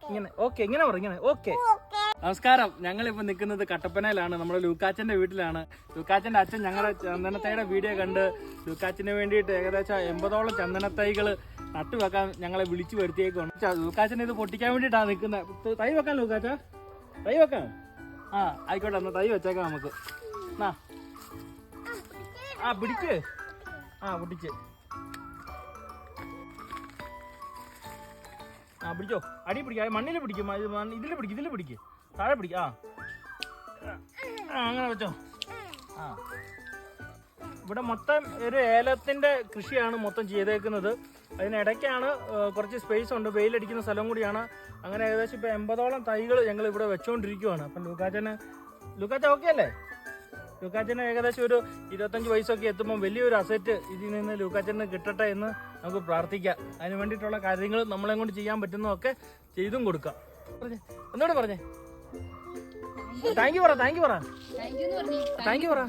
ഇങ്ങനെ ഓക്കെ, ഇങ്ങനെ പറ, ഇങ്ങനെ ഓക്കെ. നമസ്കാരം, ഞങ്ങളിപ്പോ നിൽക്കുന്നത് കട്ടപ്പനയിലാണ്. നമ്മുടെ ലൂക്കാച്ചന്റെ വീട്ടിലാണ്. ലൂക്കാച്ചന്റെ അച്ഛൻ ഞങ്ങളുടെ ചന്ദനത്തൈയുടെ വീഡിയോ കണ്ട് ലൂക്കാച്ചിന് വേണ്ടിയിട്ട് ഏകദേശം 80ഓളം ചന്ദനത്തൈകൾ നട്ടുവെക്കാൻ ഞങ്ങളെ വിളിച്ചു വരുത്തിയേക്കാണ്. ലൂക്കാച്ചൻ ഇത് പൊട്ടിക്കാൻ വേണ്ടിയിട്ടാണ് നിൽക്കുന്നത്. തൈ വെക്കാൻ ലൂക്കാച്ച, തൈ വെക്കാം. ആ ആയിക്കോട്ടെ, എന്നാ തൈ വെച്ചേക്കാം നമുക്ക്. ആ പിടിക്ക്, ആ പൊട്ടിച്ച്, ആ പിടിച്ചോ. അടി പിടിക്കുക, മണ്ണിൽ പിടിക്കും, ഇതിൽ പിടിക്കും, ഇതിൽ പിടിക്കും, താഴെ പിടിക്കും. ആ അങ്ങനെ വെച്ചോ. ആ ഇവിടെ മൊത്തം ഒരു ഏലത്തിന്റെ കൃഷിയാണ് മൊത്തം ചെയ്തേക്കുന്നത്. അതിനിടയ്ക്കാണ് കുറച്ച് സ്പേസ് ഉണ്ട്, വെയിലടിക്കുന്ന സ്ഥലം കൂടിയാണ്. അങ്ങനെ ഏകദേശം ഇപ്പൊ 80ഓളം തൈകൾ ഞങ്ങൾ ഇവിടെ വെച്ചോണ്ടിരിക്കുവാണ്. അപ്പം ലൂക്കാച്ച ഓക്കെ അല്ലേ? ലൂക്കാച്ചന് ഏകദേശം ഒരു 25 വയസ്സൊക്കെ എത്തുമ്പോൾ വലിയൊരു അസറ്റ് ഇതിൽ നിന്ന് ലൂക്കാച്ചന് കിട്ടട്ടെ എന്ന് നമുക്ക് പ്രാർത്ഥിക്കാം. അതിന് വേണ്ടിയിട്ടുള്ള കാര്യങ്ങൾ നമ്മളെ കൊണ്ട് ചെയ്യാൻ പറ്റുന്നതൊക്കെ ചെയ്തും കൊടുക്കാം. എന്നോട് പറഞ്ഞേ താങ്ക് യു പറ, താങ്ക് യു പറ, താങ്ക് യു പറ.